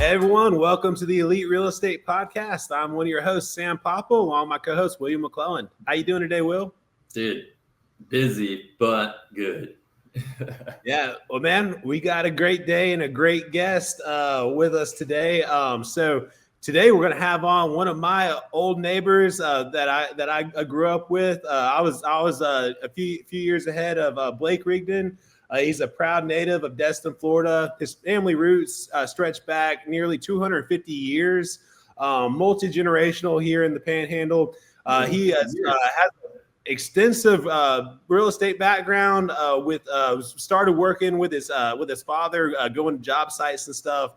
Hey everyone, welcome to the Elite Real Estate Podcast. I'm one of your hosts, Sam Popple, along with my co-host, William McClellan. How you doing today, Will? Dude, busy, but good. Yeah, well, man, we got a great day and a great guest with us today. So today we're going to have on one of my old neighbors that I grew up with. I was a few years ahead of Blake Rigdon. He's a proud native of Destin, Florida. His family roots stretch back nearly 250 years, multi-generational here in the Panhandle. He has extensive real estate background. Started working with his father, going to job sites and stuff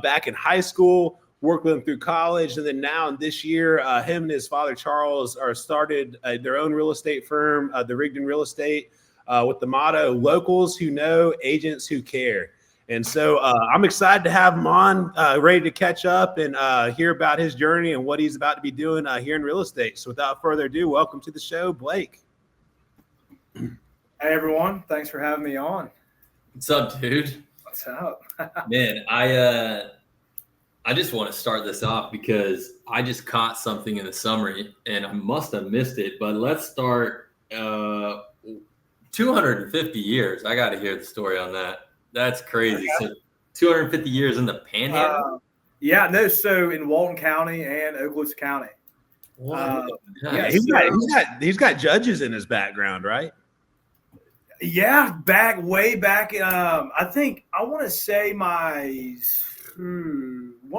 back in high school. Worked with him through college, and then now this year, him and his father Charles are started their own real estate firm, the Rigdon Real Estate. With the motto, locals who know, agents who care. And so I'm excited to have him on, ready to catch up and hear about his journey and what he's about to be doing here in real estate. So without further ado, welcome to the show, Blake. Hey, everyone. Thanks for having me on. What's up, dude? What's up? Man, I just want to start this off because I just caught something in the summary and I must have missed it. But let's start 250 years. I got to hear the story on that. That's crazy. So 250 years in the Panhandle? So in Walton County and Okaloosa County. He's got judges in his background, right? Yeah, way back. I think I want to say one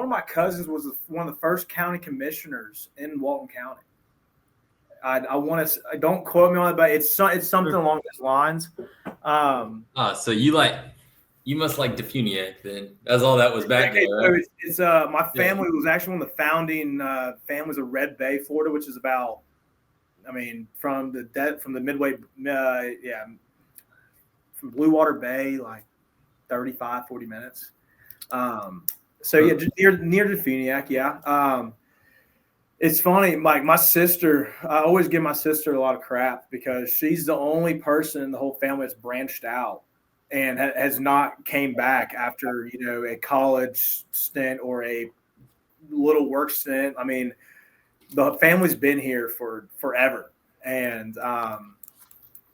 of my cousins was one of the first county commissioners in Walton County. I want to. Don't quote me on it, but it's something along those lines. So you must like Defuniak then. That's all that was back there. Right? It's my family was actually one of the founding families of Red Bay, Florida, which is about, from the Midway, from Blue Water Bay, like 35, 40 minutes. Just near Defuniak, yeah. It's funny, like my sister, I always give my sister a lot of crap because she's the only person in the whole family that's branched out and has not came back after, a college stint or a little work stint. I mean, the family's been here for forever. And,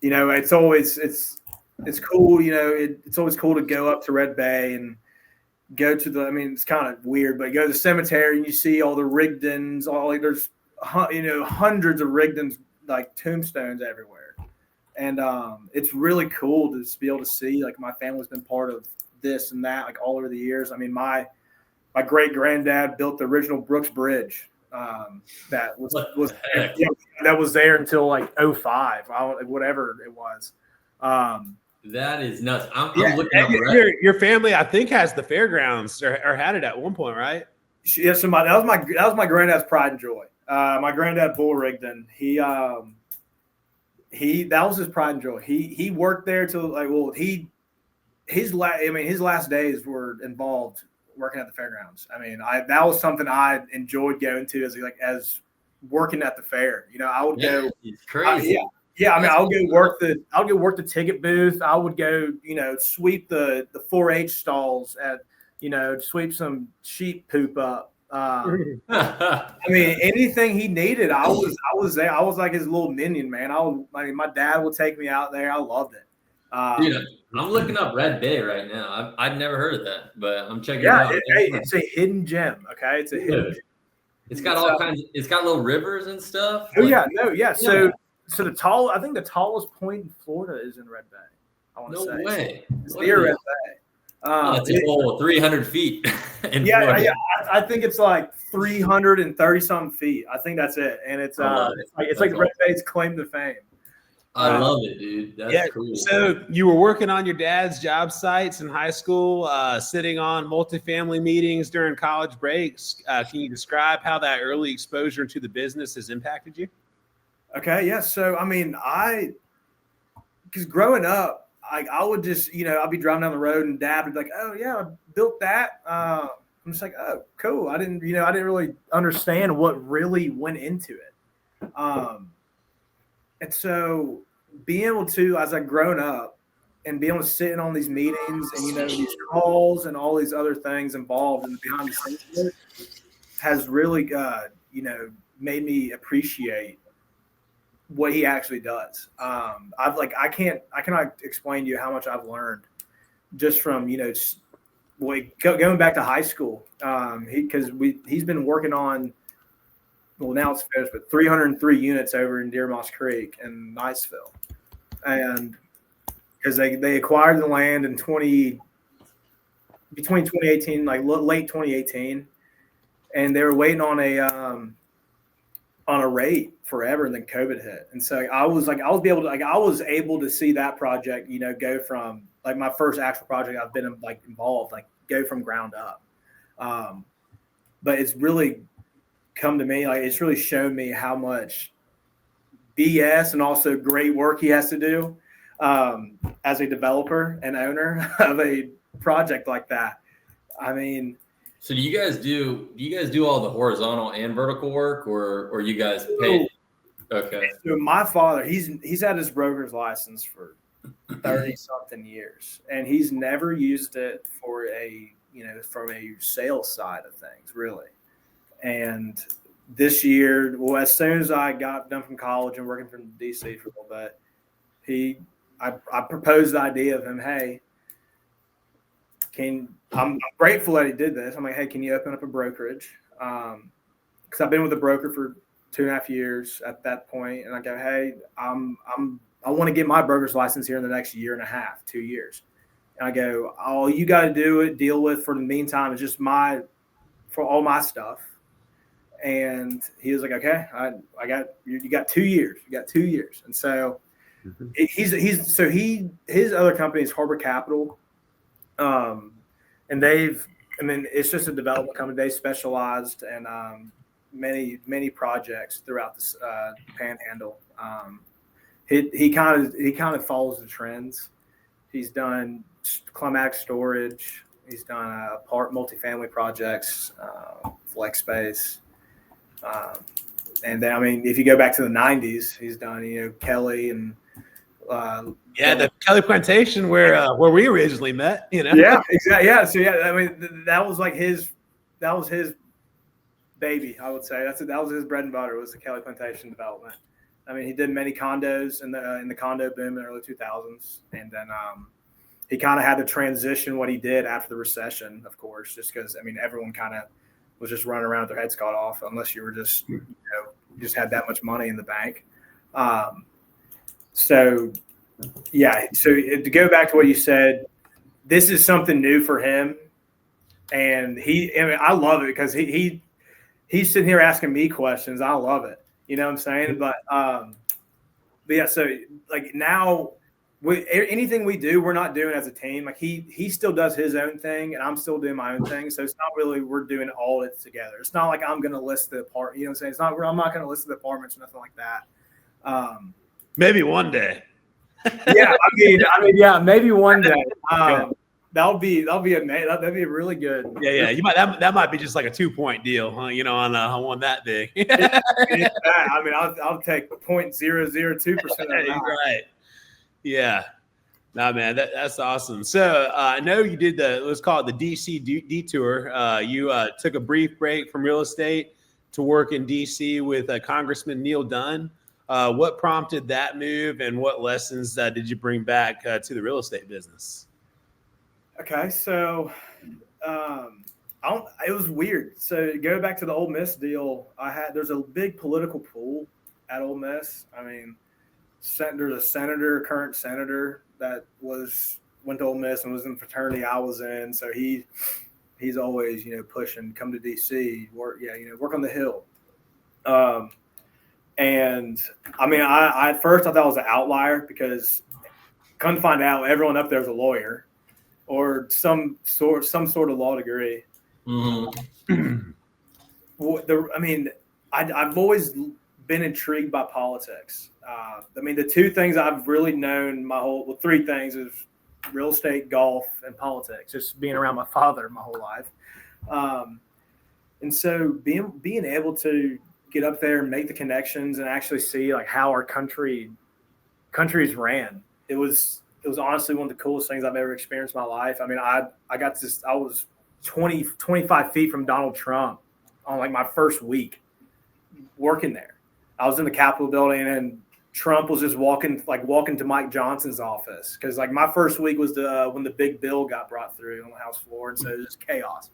it's cool, it's always cool to go up to Red Bay and go to it's kind of weird, but go to the cemetery and you see all the Rigdons, there's hundreds of Rigdons, like tombstones everywhere. And it's really cool to just be able to see, like, my family's been part of this and that, like, all over the years. I mean, my great granddad built the original Brooks Bridge that was there until like 2005, whatever it was. That is nuts. I'm looking up. Your family, I think, has the fairgrounds or had it at one point, right? Yeah. So that was my granddad's pride and joy. My granddad Bull Rigdon, that was his pride and joy. He worked there till his last days were involved working at the fairgrounds. That was something I enjoyed going to as working at the fair. I would go. It's crazy. I'll go work the ticket booth. I would go, sweep the 4-H stalls sweep some sheep poop up. Anything he needed, I was there. I was like his little minion, man. My dad would take me out there. I loved it. Dude, I'm looking up Red Bay right now. I've never heard of that, but I'm checking it out. It's a hidden gem. Okay, it's a hidden gem. It's got all kinds. It's got little rivers and stuff. So I think the tallest point in Florida is in Red Bay. I want to say. No way. It's near Red Bay. It's a whole 300 feet. I think it's like 330 something feet. I think that's it, and it's like Red Bay's claim to fame. I love it, dude. That's cool. So you were working on your dad's job sites in high school, sitting on multifamily meetings during college breaks. Can you describe how that early exposure to the business has impacted you? Okay, yeah. So, because growing up, I would just, I'd be driving down the road and dad would be like, oh, yeah, I built that. I'm just like, oh, cool. I didn't really understand what really went into it. And so being able to, as I've grown up, and being able to sit in on these meetings and these calls and all these other things involved in the behind the scenes work has really made me appreciate what he actually does. I cannot explain to you how much I've learned just from going back to high school. He's been working on, well, now it's finished, but 303 units over in Deer Moss Creek and Niceville, and because they acquired the land in between 2018, like late 2018, and they were waiting on a rate forever, and then COVID hit, and so I was able to see that project, go from like my first actual project I've been involved, go from ground up. But it's really come to me, it's really shown me how much BS and also great work he has to do as a developer and owner of a project like that. I mean, so do you guys do all the horizontal and vertical work, or you guys pay? Okay. So my father, he's had his broker's license for 30 something years, and he's never used it for from a sales side of things, really. And this year, well, as soon as I got done from college and working from DC for a little bit, I proposed the idea of him, hey, I'm grateful that he did this. I'm like, hey, can you open up a brokerage? Because I've been with a broker for 2.5 years at that point, and I go, hey, I want to get my broker's license here in the next 1.5 years, 2 years. And I go, all you got to deal with for the meantime is just for all my stuff. And he was like, okay, you got 2 years. You got 2 years. And so his other company is Harbor Capital. And it's just a development company. They specialized in many projects throughout this Panhandle. He kind of follows the trends. He's done climatic storage. He's done multifamily projects, flex space. And then, if you go back to the 90s, he's done, Kelly and the Kelly Plantation where we originally met, Yeah, exactly. Yeah. So that was his baby, I would say. That was his bread and butter, was the Kelly Plantation development. He did many condos in the condo boom in the early 2000s, and then he kind of had to transition what he did after the recession, of course, just because everyone kind of was just running around with their heads cut off, unless you were just just had that much money in the bank. So to go back to what you said, this is something new for him, and I love it because he's sitting here asking me questions. I love it. You know what I'm saying? But yeah, so now anything we do, we're not doing as a team. He still does his own thing, and I'm still doing my own thing. So it's not really we're doing all it together. It's not like I'm going to list the apartment. You know what I'm saying? It's not. I'm not going to list the apartments or nothing like that. Maybe one day. Yeah, yeah, maybe one day. That'll be amazing. That'd be really good. Yeah. You might that might be just like a 2-point deal, huh? On one that big. I'll take 0.002% of that. Right. Yeah. Nah, man, that's awesome. So I know you did let's call it the DC detour. You took a brief break from real estate to work in DC with Congressman Neil Dunn. What prompted that move, and what lessons did you bring back to the real estate business? Okay, so it was weird. So to go back to the Ole Miss deal, there's a big political pool at Ole Miss. There's a current senator that went to Ole Miss and was in the fraternity I was in. So he's always pushing, come to DC, work on the Hill. And I at first I thought I was an outlier because come to find out everyone up there is a lawyer or some sort of law degree. Mm-hmm. I've always been intrigued by politics. The two things I've really known three things is real estate, golf, and politics, just being around my father my whole life. And so being able to get up there and make the connections and actually see how our country's ran. was honestly one of the coolest things I've ever experienced in my life. I mean, I was 25 feet from Donald Trump on like my first week working there. I was in the Capitol building and Trump was just walking to Mike Johnson's office. Cause like my first week was when the big bill got brought through on the House floor. And so it was just chaos.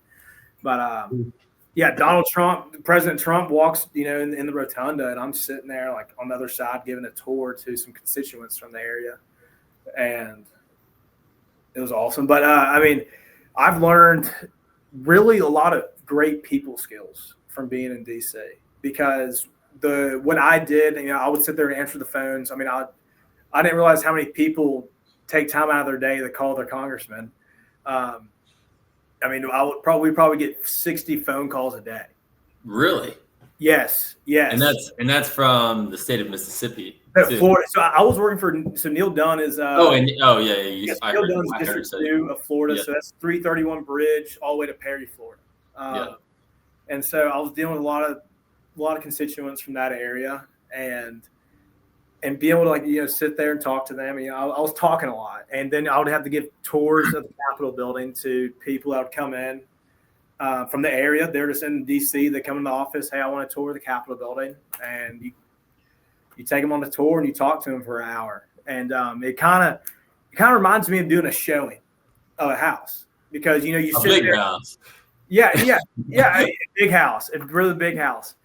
But yeah, President Trump walks, in the rotunda, and I'm sitting there like on the other side giving a tour to some constituents from the area, and it was awesome. But I mean, I've learned really a lot of great people skills from being in DC because what I did, I would sit there and answer the phones. I mean, I didn't realize how many people take time out of their day to call their congressman. I mean, we probably get 60 phone calls a day. Really? Yes. And that's from the state of Mississippi. Florida. So I was working so Neil Dunn is. Yeah. Yes, Neil Dunn's District 2 of Florida. Yep. So that's 331 Bridge all the way to Perry, Florida. And so I was dealing with a lot of constituents from that area, and being able to sit there and talk to them. I was talking a lot, and then I would have to give tours of the Capitol building to people that would come in from the area. They're just in DC. They come in the office. Hey, I want to tour the Capitol building, and you take them on the tour and you talk to them for an hour. And it kind of reminds me of doing a showing of a house because you sit big there. House. Yeah, a big house, a really big house.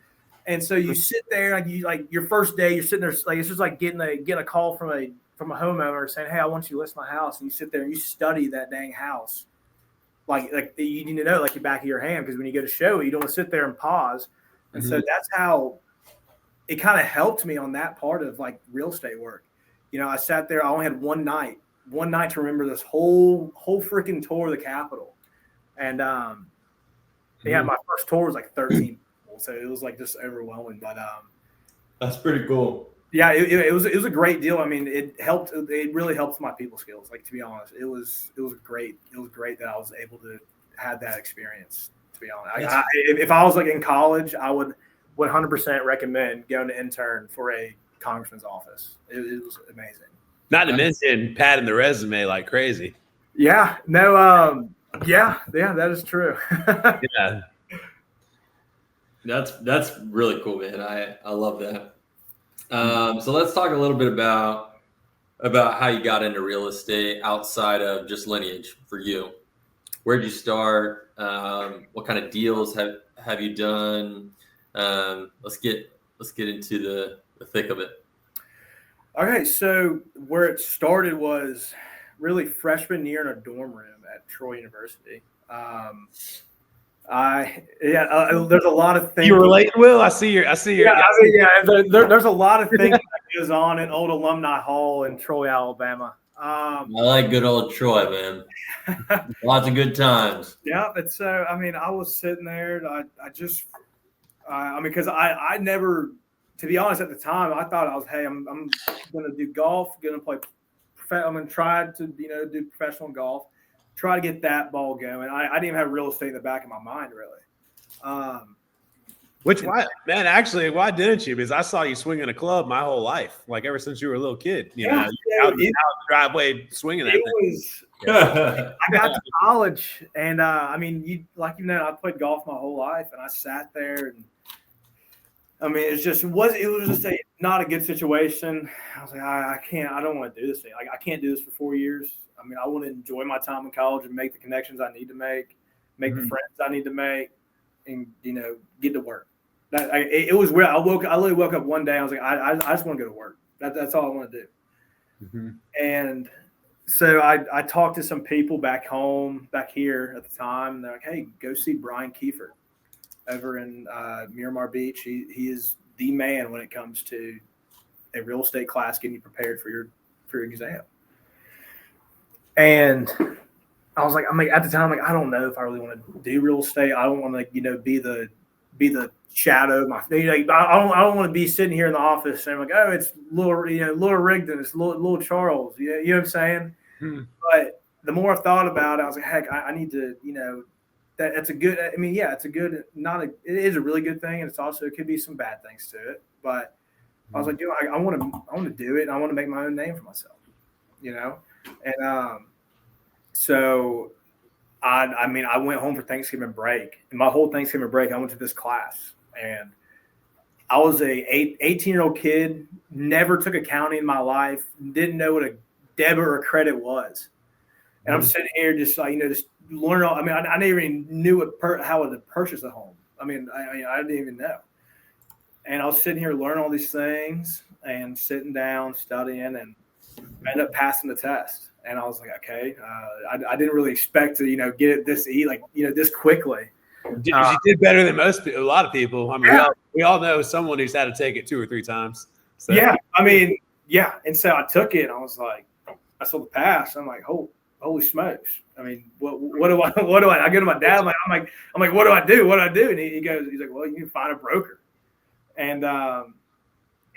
And so you sit there, like your first day, you're sitting there, like it's just like getting a call from a homeowner saying, "Hey, I want you to list my house." And you sit there and you study that dang house, like you need to know like the back of your hand, because when you go to show it, you don't want to sit there and pause. And so that's how it kind of helped me on that part of like real estate work. I sat there. I only had one night to remember this whole freaking tour of the Capitol, and my first tour was like 13. So it was like just overwhelming, but that's pretty cool. Yeah, it was a great deal. I mean, it helped. It really helped my people skills. Like, to be honest, it was great. It was great that I was able to have that experience. To be honest, if I was like in college, I would 100% recommend going to intern for a congressman's office. It was amazing. Not to mention padding the resume like crazy. Yeah. No. Yeah. That is true. Yeah. That's really cool, man. I love that. So let's talk a little bit about how you got into real estate outside of just lineage for you. Where'd you start? What kind of deals have you done? Let's get into the thick of it. Okay, so where it started was really freshman year in a dorm room at Troy University. There's a lot of things. You relate, Will? I see your. There's a lot of things that goes on in old alumni hall in Troy, Alabama. I like good old Troy, man. Lots of good times. Yeah, and so I mean, I was sitting there. Because I never, to be honest, at the time, I thought I'm going to do golf, I'm going to try to do professional golf. Try to get that ball going. I didn't even have real estate in the back of my mind, really. Why didn't you? Because I saw you swinging a club my whole life, like ever since you were a little kid. Out the driveway swinging that thing. I got to college, and I played golf my whole life, and I sat there, and I mean, it was just not a good situation. I was like, I don't want to do this thing. Like, I can't do this for 4 years. I mean, I want to enjoy my time in college and make the connections I need to make the friends I need to make, and get to work. It was weird. I literally woke up one day. I was like, I just want to go to work. That's all I want to do. Mm-hmm. And so I talked to some people back here at the time. And they're like, hey, go see Brian Kiefer over in Miramar Beach. He is the man when it comes to a real estate class, getting you prepared for your exam. And I was like, at the time, I don't know if I really want to do real estate. I don't want to, be the shadow of my. I don't want to be sitting here in the office saying like, oh, it's little Rigdon, it's little Charles. You know what I'm saying? But the more I thought about it, I was like, heck, I need to, that's a good. I mean, yeah, it's a good. It is a really good thing, and it could be some bad things to it. But I was like, I want to do it, and I want to make my own name for myself. And so I went home for Thanksgiving break, and my whole Thanksgiving break, I went to this class, and I was a 18-year-old kid, never took accounting in my life, didn't know what a debit or credit was. And I'm sitting here just like, just learning. I never even knew how to purchase a home. I didn't even know. And I was sitting here learning all these things and sitting down, studying, and I ended up passing the test. And I was like, okay, I didn't really expect to, get it this quickly. You did better than a lot of people. I mean, we all know someone who's had to take it 2 or 3 times. So. Yeah. And so I took it, and I was like, I saw the pass. I'm like, holy smokes. I mean, what do I go to my dad. I'm like, what do I do? What do I do? And he's like, well, you can find a broker. And I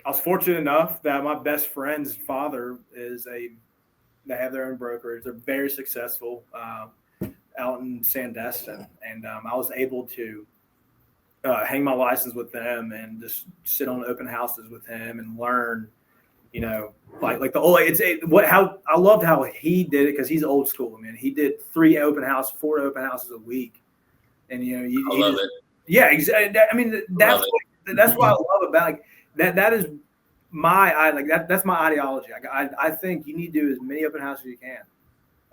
was fortunate enough that my best friend's father they have their own brokerage. They're very successful out in Sandestin. And I was able to hang my license with them and just sit on open houses with him and learn, like the old. I loved how he did it, because he's old school, man. He did 4 open houses a week, and I love it. Yeah, exactly. I mean, that's what I love about that. That is that's my ideology. I think you need to do as many open houses as you can,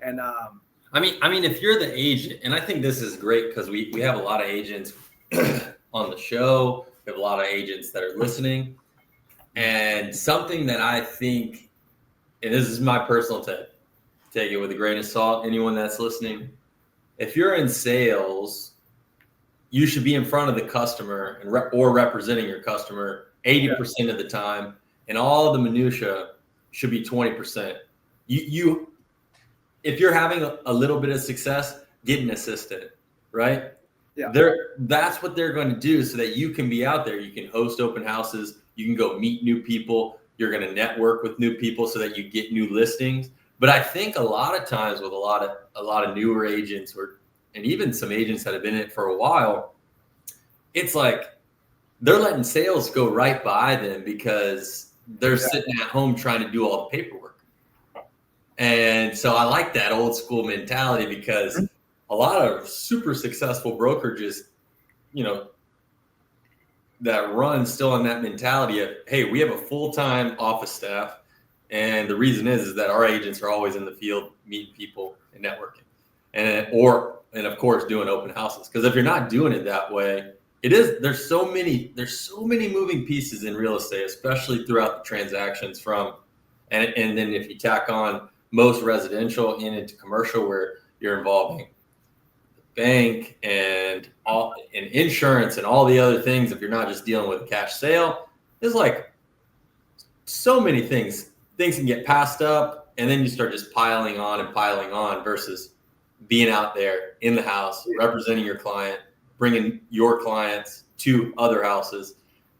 and I mean, if you're the agent, and I think this is great because we have a lot of agents on the show. We have a lot of agents that are listening. And something that I think, and this is my personal take it with a grain of salt, anyone that's listening, if you're in sales, you should be in front of the customer or representing your customer 80% of the time, and all the minutia should be 20%. If you're having a little bit of success, get an assistant, right? Yeah. That's what they're going to do, so that you can be out there. You can host open houses. You can go meet new people. You're going to network with new people so that you get new listings. But I think a lot of times with a lot of newer agents, and even some agents that have been in it for a while, it's like they're letting sales go right by them because they're sitting at home trying to do all the paperwork. And so I like that old school mentality, because a lot of super successful brokerages, that run still on that mentality of, hey, we have a full-time office staff. And the reason is that our agents are always in the field meeting people and networking, and of course doing open houses. Because if you're not doing it that way, there's so many moving pieces in real estate, especially throughout the transactions and then if you tack on most residential and into commercial, where you're involving bank and insurance and all the other things. If you're not just dealing with a cash sale, there's like so many things can get passed up, and then you start just piling on versus being out there in the house, representing your client, bringing your clients to other houses.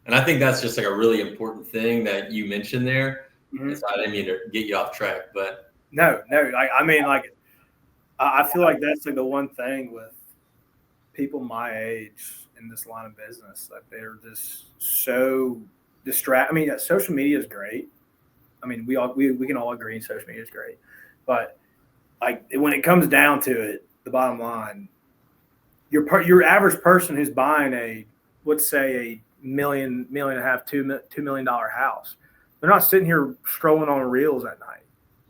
And I think that's just like a really important thing that you mentioned there. Mm-hmm. So I didn't mean to get you off track, but no. I feel like that's like the one thing with people my age in this line of business, that they're just so distracted. I mean, social media is great. I mean, we can all agree social media is great, but like when it comes down to it, the bottom line, your average person who's buying let's say $1.5 million, $2 million house, they're not sitting here scrolling on Reels at night.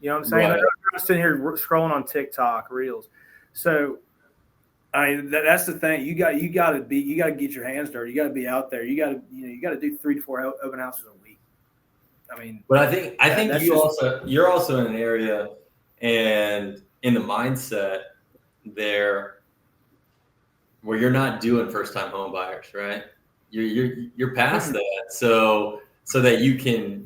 You know what I'm saying? Right. They're not sitting here scrolling on TikTok Reels. So, I mean, that's the thing. You got to get your hands dirty. You got to be out there. You got to do 3 to 4 open houses a week. I mean, but I think you're also in an area and in the mindset there where you're not doing first time home buyers, right? You're past that, so that you can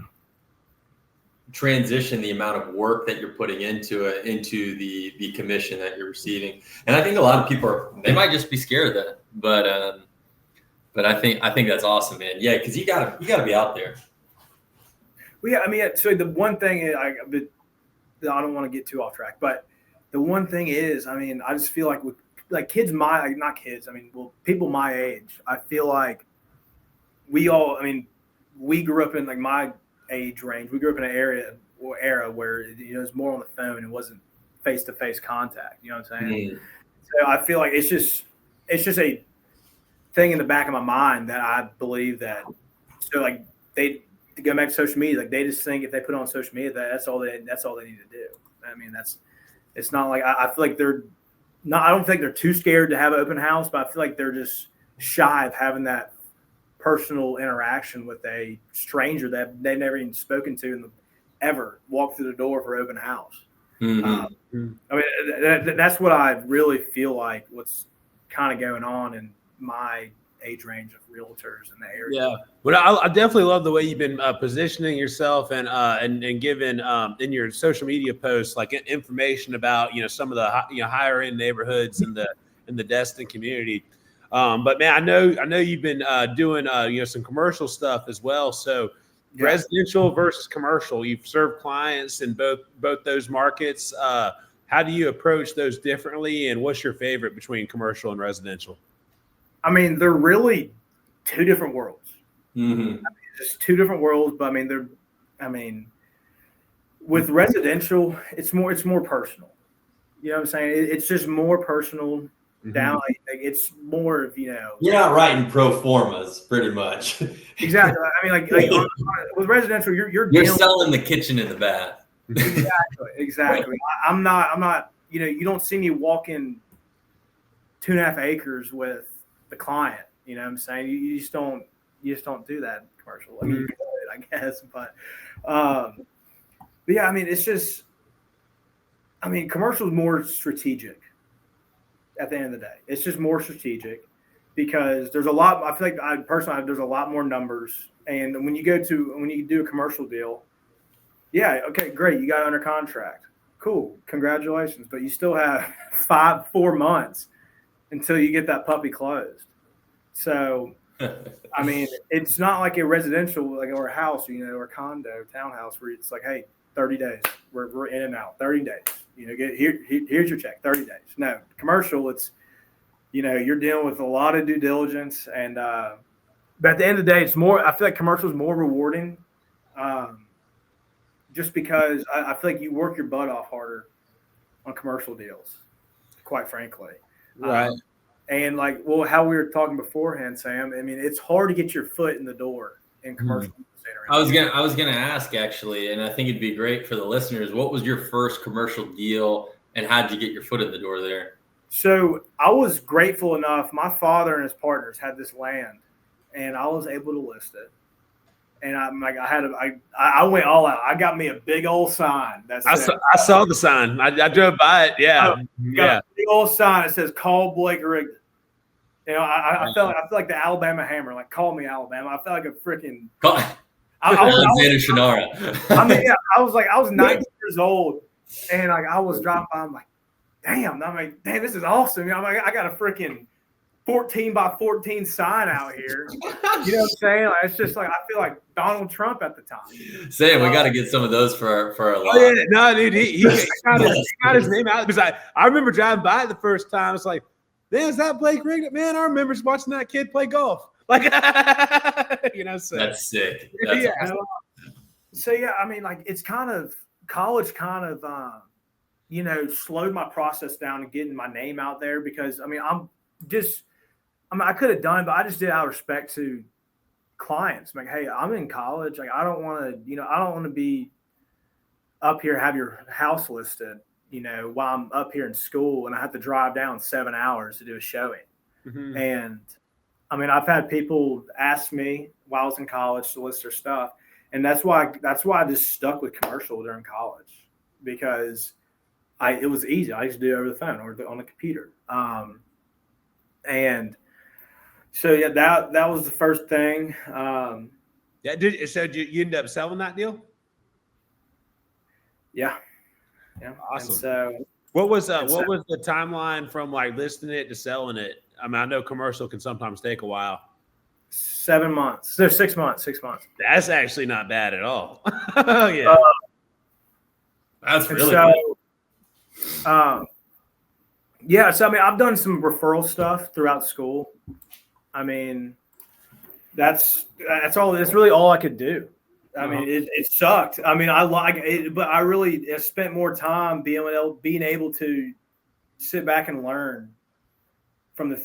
transition the amount of work that you're putting into the commission that you're receiving. And I think a lot of people they might just be scared of that, but I think that's awesome, man. Yeah, because you gotta be out there. Well, yeah, I mean, so the one thing is, I don't want to get too off track, but the one thing is, I mean, I just feel like with kids not kids, I mean, well, people my age, I feel like we grew up in like my age range. We grew up in an area era where it was more on the phone. It wasn't face-to-face contact. You know what I'm saying? Mm. So I feel like it's just a thing in the back of my mind that I believe that. So like they to go back to social media, like they just think if they put it on social media, that's all they need to do. I mean, it's not like I feel like they're not. I don't think they're too scared to have an open house, but I feel like they're just shy of having that personal interaction with a stranger that they've never even spoken to ever walk through the door for open house. Mm-hmm. I mean, that's what I really feel like what's kind of going on in my age range of realtors in the area. Yeah, well, I definitely love the way you've been positioning yourself and giving in your social media posts like information about some of the higher end neighborhoods in the Destin community. But man, I know you've been doing some commercial stuff as well. So yeah. Residential versus commercial, you've served clients in both those markets. How do you approach those differently, and what's your favorite between commercial and residential? I mean, they're really two different worlds. Mm-hmm. I mean, just two different worlds, but with residential, it's more personal. You know what I'm saying? It's just more personal. Mm-hmm. Down, like it's more of You're not writing pro formas, pretty much. Exactly. I mean, like with residential, you're selling the kitchen and the bath. Exactly. I'm not. You don't see me walking 2.5 acres with the client. You know what I'm saying? You just don't do that in commercial. I mean, you could, I guess, but yeah. I mean, it's just. I mean, commercial is more strategic. At the end of the day, it's just more strategic because there's a lot. I feel like there's a lot more numbers. And when you do a commercial deal, yeah, okay, great, you got it under contract, cool, congratulations. But you still have 4 months until you get that puppy closed. So, I mean, it's not like a residential, or a house, or a condo, townhouse where it's like, hey, 30 days, we're in and out, 30 days. Here's your check, 30 days. No, commercial, it's, you're dealing with a lot of due diligence. And, but at the end of the day, I feel like commercial is more rewarding just because I feel like you work your butt off harder on commercial deals, quite frankly. Right. And how we were talking beforehand, Sam, I mean, it's hard to get your foot in the door in commercial. Mm-hmm. I was gonna ask actually, and I think it'd be great for the listeners. What was your first commercial deal, and how did you get your foot in the door there? So I was grateful enough. My father and his partners had this land, and I was able to list it. And I went all out. I got me a big old sign. I saw the sign. I drove by it. Yeah, a big old sign that says "Call Blake Rigdon." I felt like the Alabama Hammer. Like, call me Alabama. I felt like a freaking. I was 19 years old, and I was driving by. I'm like, damn, this is awesome. I'm like, I got a freaking 14 by 14 sign out here. You know what I'm saying? Like, it's just like I feel like Donald Trump at the time. Sam, we got to get some of those for our live. Oh, yeah, no, dude, he got his name out because I remember driving by it the first time. It's like, man, is that Blake Rigdon? Man, I remember watching that kid play golf. Like, so that's sick. That's awesome. So yeah, I mean, it's kind of college, slowed my process down and getting my name out there because I could have done, but I just did out of respect to clients. I'm like, hey, I'm in college. Like, I don't want to be up here, have your house listed, while I'm up here in school and I have to drive down 7 hours to do a showing. Mm-hmm. And I mean, I've had people ask me while I was in college to list their stuff. And that's why I just stuck with commercial during college because it was easy. I used to do it over the phone or on the computer. And so, yeah, that was the first thing. So did you end up selling that deal? Yeah. Awesome. And so what was the timeline from listing it to selling it? I mean, I know commercial can sometimes take a while. 7 months. So 6 months. 6 months. That's actually not bad at all. Yeah. That's really good. Yeah. So, I mean, I've done some referral stuff throughout school. I mean, that's really all I could do. I mean, it sucked. I mean, I like it, but I really spent more time being able to sit back and learn from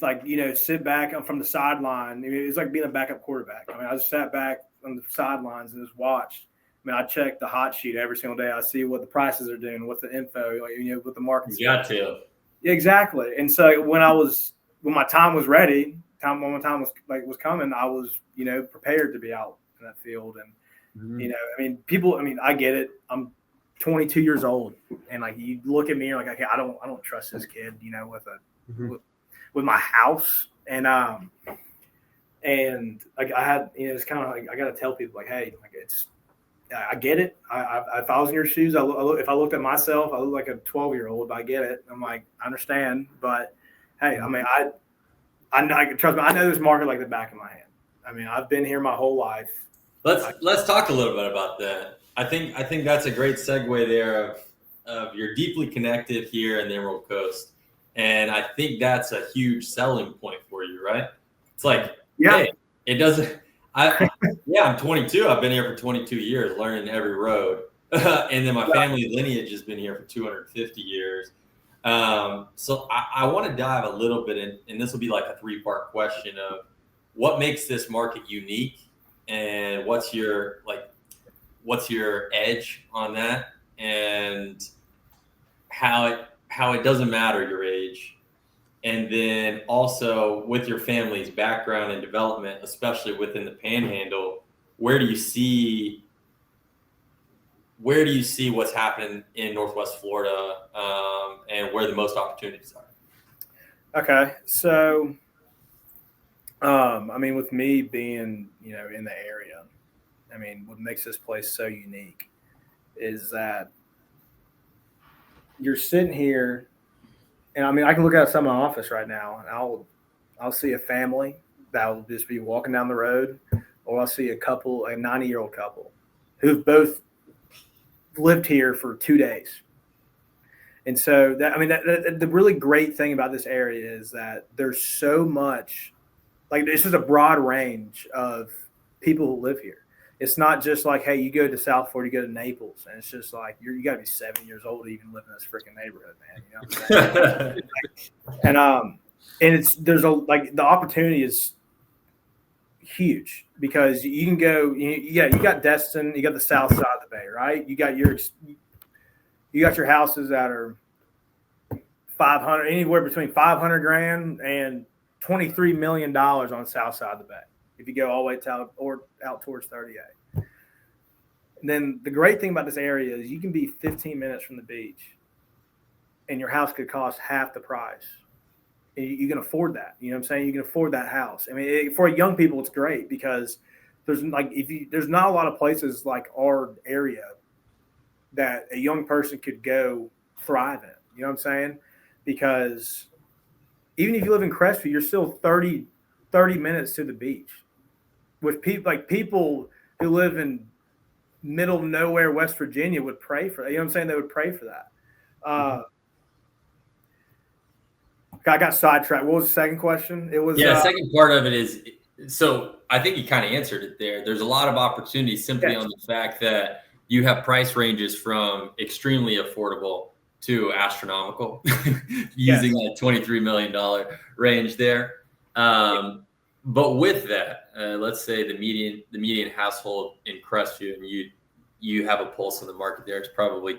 sit back from the sideline. I mean, it was like being a backup quarterback. I mean, I just sat back on the sidelines and just watched. I mean, I check the hot sheet every single day. I see what the prices are doing, what the info, what the market's You got to. Exactly. And so when my time was ready, when my time was coming, I was, prepared to be out in that field. And, I get it. I'm 22 years old, and like, you look at me, you're like, okay, I don't trust this kid, with my house. And like, I had, it's kind of like, I got to tell people like, hey, like, I get it. If I was in your shoes, if I looked at myself, I look like a 12-year-old. I get it. I'm like, I understand, but hey, I mean, I trust me. I know this market like the back of my hand. I mean, I've been here my whole life. Let's talk a little bit about that. I think that's a great segue there of you're deeply connected here in the Emerald Coast, and I think that's a huge selling point for you, right? It's like, hey, it doesn't. I'm 22. I've been here for 22 years, learning every road, and then my family lineage has been here for 250 years. So I want to dive a little bit in, and this will be like a 3-part question of what makes this market unique, and what's your edge on that, and how it doesn't matter your age. And then also with your family's background and development, especially within the Panhandle, where do you see what's happening in Northwest Florida, and where the most opportunities are? Okay, so with me being in the area, I mean, what makes this place so unique is that you're sitting here. And I mean, I can look outside my office right now, and I'll see a family that will just be walking down the road, or I'll see a 90-year-old couple who've both lived here for 2 days. And so the really great thing about this area is that there's so much, like, this is a broad range of people who live here. It's not just like, hey, you go to South Florida, you go to Naples, and it's just like you got to be 7 years old to even live in this freaking neighborhood, man. You know what I'm saying? and there's the opportunity is huge, because you can go. You got Destin, you got the south side of the bay, right? You got your houses that are 500, anywhere between 500 grand and $23 million on the south side of the bay. If you go all the way out towards 38. And then the great thing about this area is you can be 15 minutes from the beach, and your house could cost half the price. And you can afford that. You know what I'm saying? You can afford that house. I mean, for young people, it's great, because there's not a lot of places like our area that a young person could go thrive in. You know what I'm saying? Because even if you live in Crestview, you're still 30 minutes to the beach. With people who live in middle of nowhere West Virginia would pray for that. You know what I'm saying? They would pray for that. I got sidetracked. What was the second question? It was second part of it is, so I think you kind of answered it there. There's a lot of opportunity simply on the fact that you have price ranges from extremely affordable to astronomical, using that $23 million range there. But with that, let's say the median household in Crestview, and you have a pulse on the market there. It's probably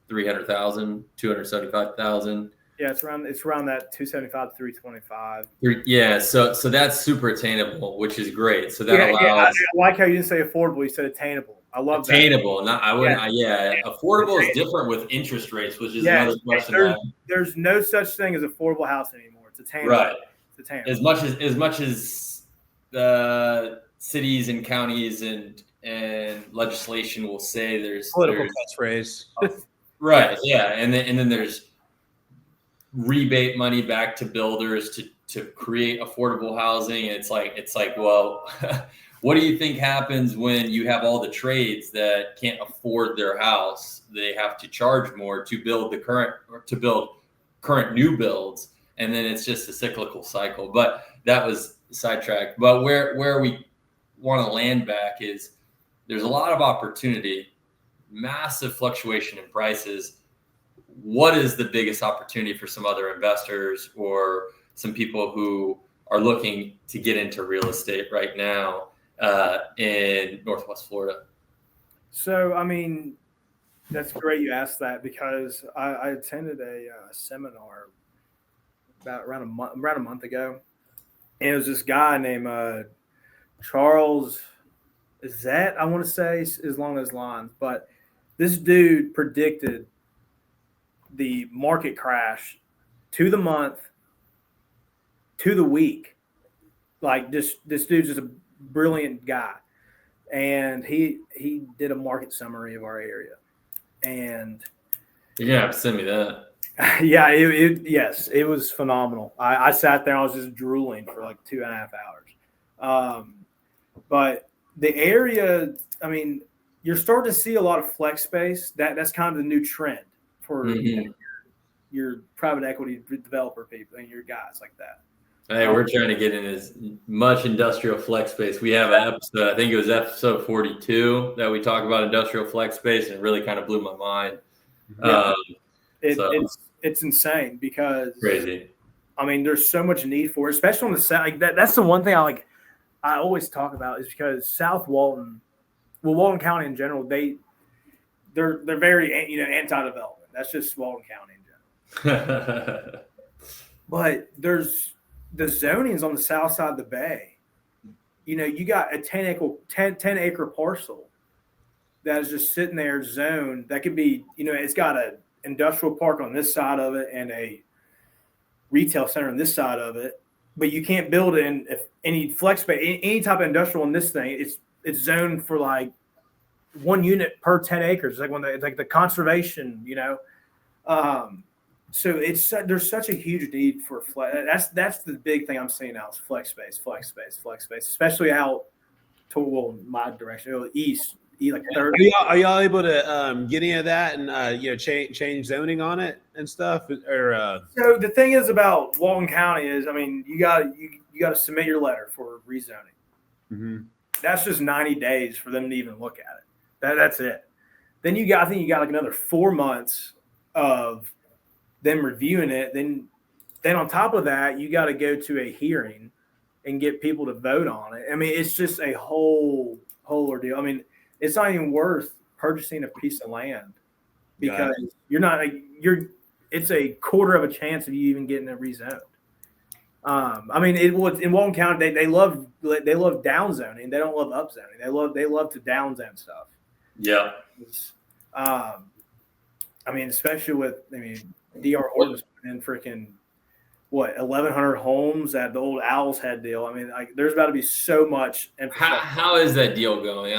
300,000, 275,000. Yeah, it's around that 275 to 325. Yeah, so that's super attainable, which is great. So that allows. I like how you didn't say affordable; you said attainable. I love attainable. Not I wouldn't. Affordable is different with interest rates, which is another question. There's no such thing as affordable house anymore. It's attainable. Right. It's attainable. As much as the cities and counties and legislation will say there's political catchphrase. Right. Yeah, and then there's rebate money back to builders to create affordable housing. It's like, well, what do you think happens when you have all the trades that can't afford their house? They have to charge more to build current new builds, and then it's just a cyclical cycle. But that was sidetracked. But where we want to land back is there's a lot of opportunity, massive fluctuation in prices. What is the biggest opportunity for some other investors or some people who are looking to get into real estate right now in Northwest Florida? So, I mean, that's great you asked that, because I attended a seminar around a month ago, and it was this guy named Charles Zett, I want to say, is along those lines. But this dude predicted the market crash to the month, to the week. Like, this dude's just a brilliant guy, and he did a market summary of our area. And You're gonna have to send me that. yeah, yes, it was phenomenal. I sat there, I was just drooling for like 2.5 hours. But the area, I mean, you're starting to see a lot of flex space. That's kind of the new trend for your private equity developer people and your guys like that. Hey, we're trying to get in as much industrial flex space. We have an episode, I think it was episode 42, that we talk about industrial flex space, and it really kind of blew my mind. Yeah. It's insane, because crazy. I mean, there's so much need for it, especially on the south. Like that's the one thing I always talk about, is because South Walton, Walton County in general, they're very anti-development. That's just Walton County in general. But there's the zonings on the south side of the bay. You got a 10 acre parcel that is just sitting there zoned. That could be, it's got a industrial park on this side of it and a retail center on this side of it, but you can't build it in any flex space, any type of industrial in this thing. It's zoned for like 1 unit per 10 acres. It's like the conservation, so there's such a huge need for flex. That's the big thing I'm seeing now is flex space, especially out to my direction, east. Like are y'all able to get any of that and change zoning on it and stuff? Or so the thing is about Walton County is, I mean, you got to submit your letter for rezoning. Mm-hmm. That's just 90 days for them to even look at it. That's it. Then I think you got like another 4 months of them reviewing it. Then on top of that, you got to go to a hearing and get people to vote on it. I mean, it's just a whole ordeal. I mean, it's not even worth purchasing a piece of land, because it's a quarter of a chance of you even getting it rezoned. I mean, in Walton County, they love downzoning. They don't love upzoning. They love to downzone stuff. Yeah. I mean, especially with, D.R. Horton was putting in freaking 1,100 homes at the old Owl's Head deal. I mean, like, there's about to be so much. How is that deal going?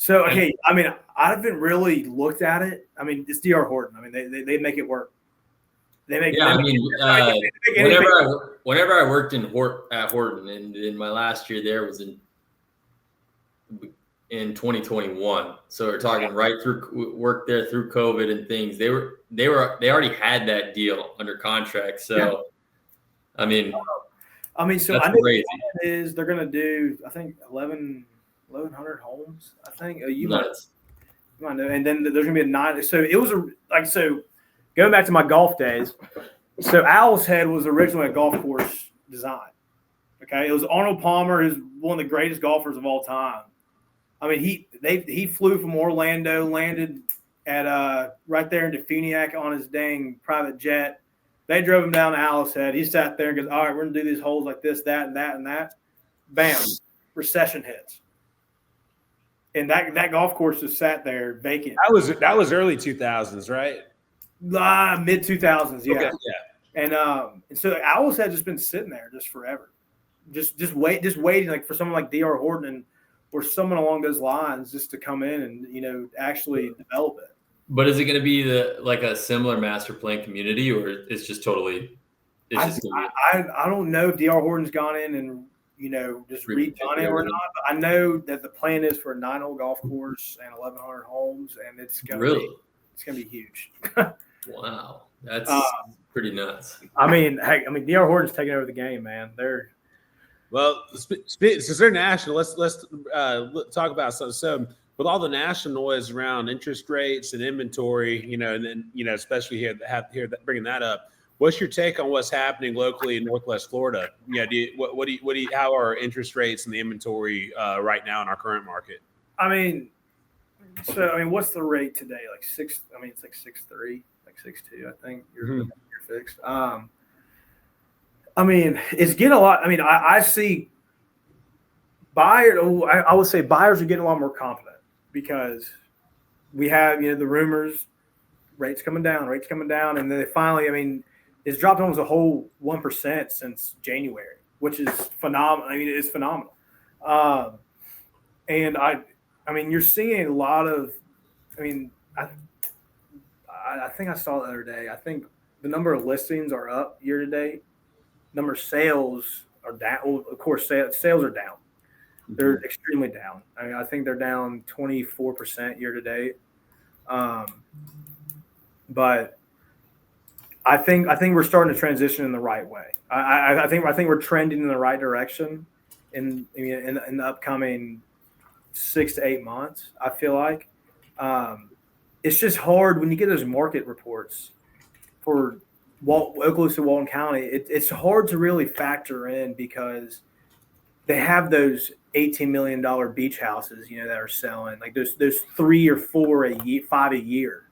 So, okay, I mean, I haven't really looked at it. I mean, it's D.R. Horton. I mean, they make it work. Whenever I worked at Horton, and in my last year there was in 2021. So we're talking right through work there through COVID and things. They already had that deal under contract. So, I mean, so I know the plan is they're going to do, I think, 1,100 homes. I think you might know. And then there's going to be a 9. So it was going back to my golf days. So Owl's Head was originally a golf course design. Okay, it was Arnold Palmer, who's one of the greatest golfers of all time. I mean, he flew from Orlando, landed at right there in Defuniak on his dang private jet. They drove him down to Owl's Head. He sat there and goes, "All right, we're gonna do these holes like this, that, and that, and that." Bam, recession hits, and that golf course just sat there vacant. That was early 2000s, right? Mid 2000s, yeah. Okay, yeah. And so Owl's Head just been sitting there just forever, just waiting like for someone like D.R. Horton or someone along those lines just to come in and actually develop it. But is it going to be like a similar master plan community, or it's just totally? I don't know if D.R. Horton's gone in and just redone it or not. But I know that the plan is for a 9-hole golf course and 1,100 homes, and it's going to be huge. Wow, that's pretty nuts. I mean, D.R. Horton's taking over the game, man. Well, since they're national, let's talk about something. So, with all the national noise around interest rates and inventory, and then especially here bringing that up. What's your take on what's happening locally in Northwest Florida? Yeah, how are interest rates and the inventory right now in our current market? What's the rate today? Like six? I mean, it's like 6.3, like 6.2. I think you're fixed. It's getting a lot. I see buyers. I would say buyers are getting a lot more confident because we have the rumors, rates coming down, and then they finally. It's dropped almost a whole 1% since January, which is phenomenal. It's phenomenal. And you're seeing a lot of. I think I saw the other day. I think the number of listings are up year to date. Number of sales are down. Well, of course, sales are down. They're extremely down. I think they're down 24% year to date. But I think we're starting to transition in the right way. I think we're trending in the right direction in the upcoming 6 to 8 months. I feel like it's just hard when you get those market reports for Okaloosa, Walton County. It's hard to really factor in because they have those $18 million beach houses, that are selling like those 3 or 4 a year, 5 a year.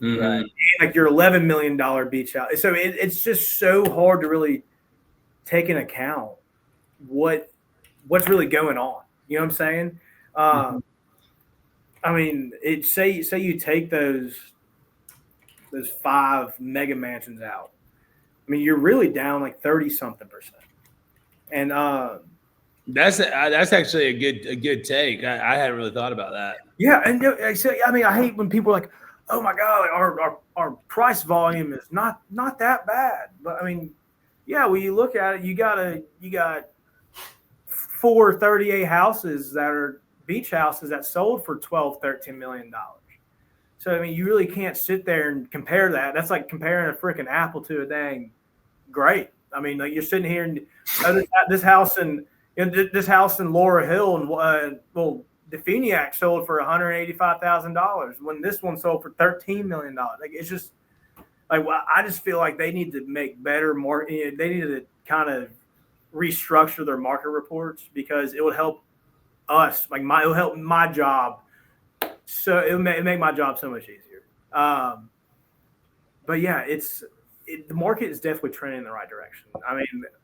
Right. Like your $11 million beach house. So it's just so hard to really take into account what's really going on. You know what I'm saying? Say you take those 5 mega mansions out. You're really down like 30-something%. And that's actually a good take. I hadn't really thought about that. Yeah, and I hate when people are like, oh my God, our price volume is not that bad. But when you look at it, you got 438 houses that are beach houses that sold for $12-13 million. So you really can't sit there and compare that. That's like comparing a freaking apple to a dang grape. Like you're sitting here and this house in Laura Hill and Definiak sold for $185,000 when this one sold for $13 million. Like it's just like I just feel like they need to make better market. They need to kind of restructure their market reports because it would help us. It would help my job. So it would make my job so much easier. But yeah, the market is definitely trending in the right direction.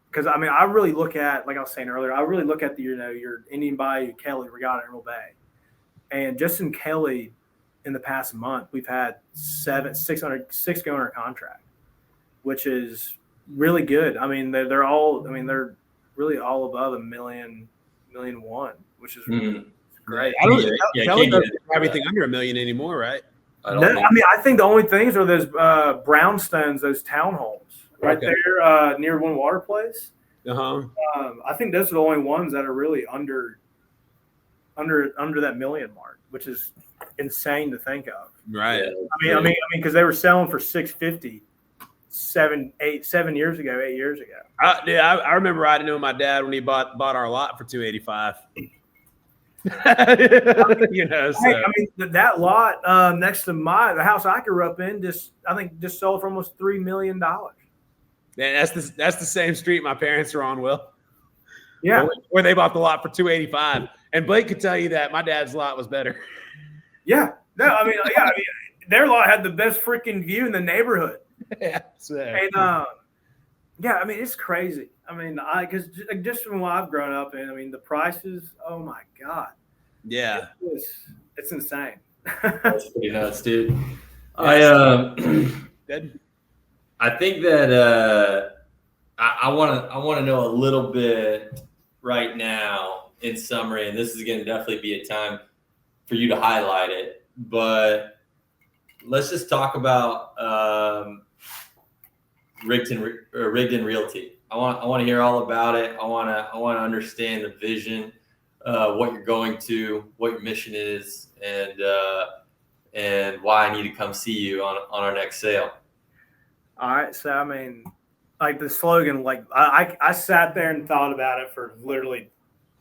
Because I really look at, like I was saying earlier, I really look at your Indian Bayou, Kelly, Rigdon, and Emerald Bay, and just in Kelly, in the past month, we've had 6 going under contract, which is really good. They're all, they're really all above $1 million, $1.1 million, which is great. Kelly doesn't have anything under $1 million anymore, right? I think the only things are those brownstones, those townhomes right there near One Water Place. I think those are the only ones that are really under that million mark, which is insane to think of. Right. Because they were selling for $650 8 years ago. I remember riding with my dad when he bought our lot for $285. That lot next to the house I grew up in just sold for almost $3 million. Yeah, that's the same street my parents are on, Will. Yeah, where they bought the lot for $285, and Blake could tell you that my dad's lot was better. Yeah, no, their lot had the best freaking view in the neighborhood. Yeah, and it's crazy. Because just from what I've grown up in, the prices. Oh my God. Yeah, it's insane. That's pretty nuts, dude. I think that I want to know a little bit right now in summary, and this is going to definitely be a time for you to highlight it. But let's just talk about Rigdon Realty. I want to hear all about it. I want to understand the vision, what you're going to, what your mission is, and why I need to come see you on our next sale. All right, so like the slogan, like I sat there and thought about it for literally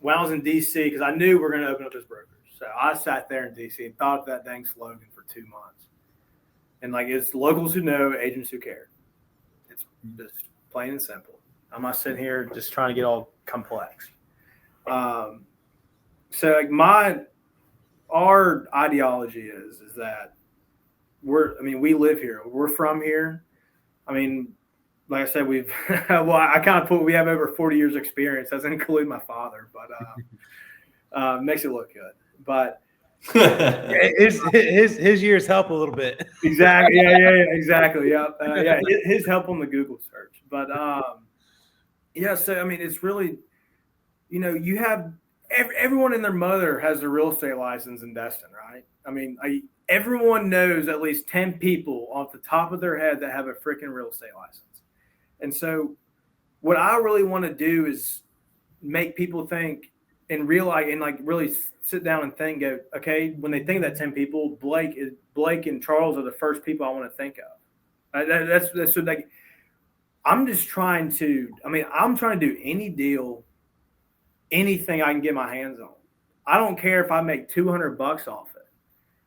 when I was in DC because I knew we were going to open up this brokerage. So I sat there in DC and thought of that dang slogan for 2 months. And like it's locals who know, agents who care. It's just plain and simple. I'm not sitting here just trying to get all complex. So like our ideology is that we live here. We're from here. I mean, like I said, we have over 40 years experience. Doesn't include my father, but makes it look good. But his years help a little bit. Exactly. Yeah, exactly. Yeah. His help on the Google search. But so I mean, it's really, you have everyone and their mother has a real estate license in Destin, right? I mean, everyone knows at least 10 people off the top of their head that have a freaking real estate license. And so what I really want to do is make people think and realize and like really sit down and think, go, okay, when they think of that 10 people, Blake and Charles are the first people I want to think of. That's like, I'm trying to do any deal, anything I can get my hands on. I don't care if I make $200 off it.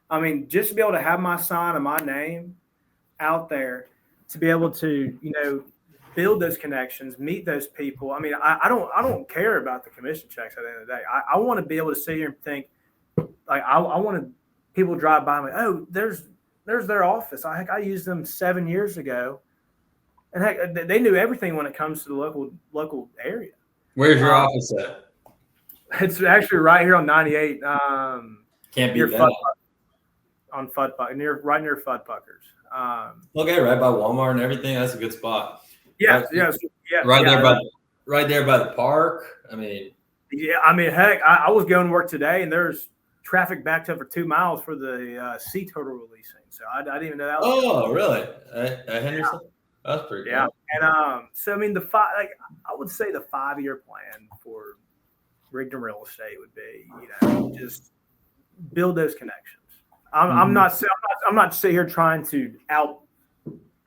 I mean, just to be able to have my sign and my name out there, to be able to, build those connections, meet those people. I mean, I don't care about the commission checks at the end of the day. I want to be able to sit here and think, like, I want to people drive by me. Oh, there's their office. I used them 7 years ago, and heck, they knew everything when it comes to the local area. Where's your office at? It's actually right here on 98. Can't be that. On Fudd, right near Fuddpuckers. Okay, right by Walmart and everything. That's a good spot. Yeah. Right there by the park. I mean, heck, I was going to work today, and there's traffic backed up for 2 miles for the sea turtle releasing. So I didn't even know that. Oh, really? Henderson. Yeah. That's pretty cool. Yeah, and so I mean, I would say the 5-year plan for Rigdon Real Estate would be, just build those connections. I'm not sitting here trying to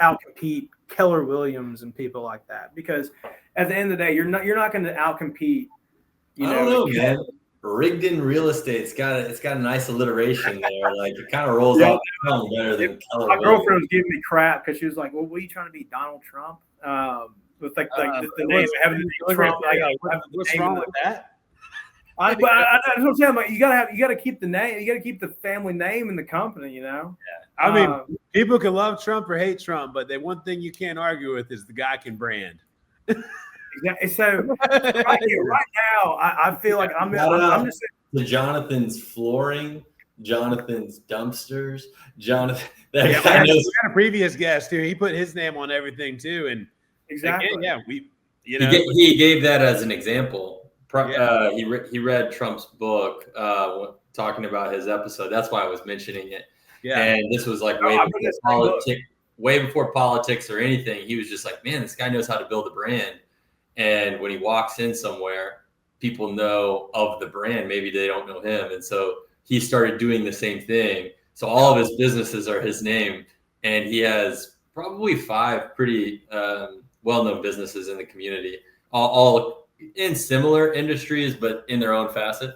outcompete Keller Williams and people like that, because at the end of the day, you're not going to outcompete. I don't know, man. Rigdon Real Estate's got a nice alliteration there. Like it kind of rolls off the tongue better than Keller. My girlfriend was giving me crap because she was like, "Well, what are you trying to be, Donald Trump?" With the name having the name Trump. What's wrong with that? That's what I'm saying. Like, you gotta keep the name. You gotta keep the family name in the company. Yeah. I mean, people can love Trump or hate Trump, but the one thing you can't argue with is the guy can brand. Exactly. So right now, I feel like I'm just saying, the Jonathan's flooring, Jonathan's dumpsters, Jonathan. We had a previous guest here. He put his name on everything too, and exactly. He gave that as an example. He read Trump's book, talking about his episode. That's why I was mentioning it. Yeah, and this was like way before politics or anything. He was just like, man, this guy knows how to build a brand. And when he walks in somewhere, people know of the brand. Maybe they don't know him. And so he started doing the same thing. So all of his businesses are his name. And he has probably 5 pretty well-known businesses in the community, all in similar industries, but in their own facet.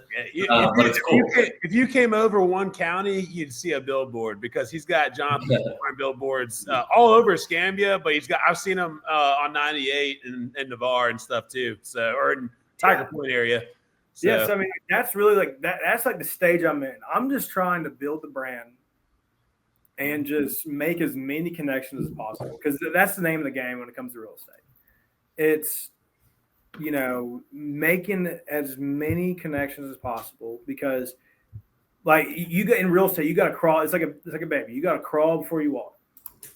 But it's cool. If you came over one county, you'd see a billboard, because he's got Jonathan billboards all over Escambia, but I've seen him on 98 and Navarre and stuff too. So, or in Tiger Point area. So. Yes, I mean, that's really like that. That's like the stage I'm in. I'm just trying to build the brand and just make as many connections as possible, because that's the name of the game when it comes to real estate. It's making as many connections as possible, because like you get in real estate, you got to crawl. It's like a baby. You got to crawl before you walk.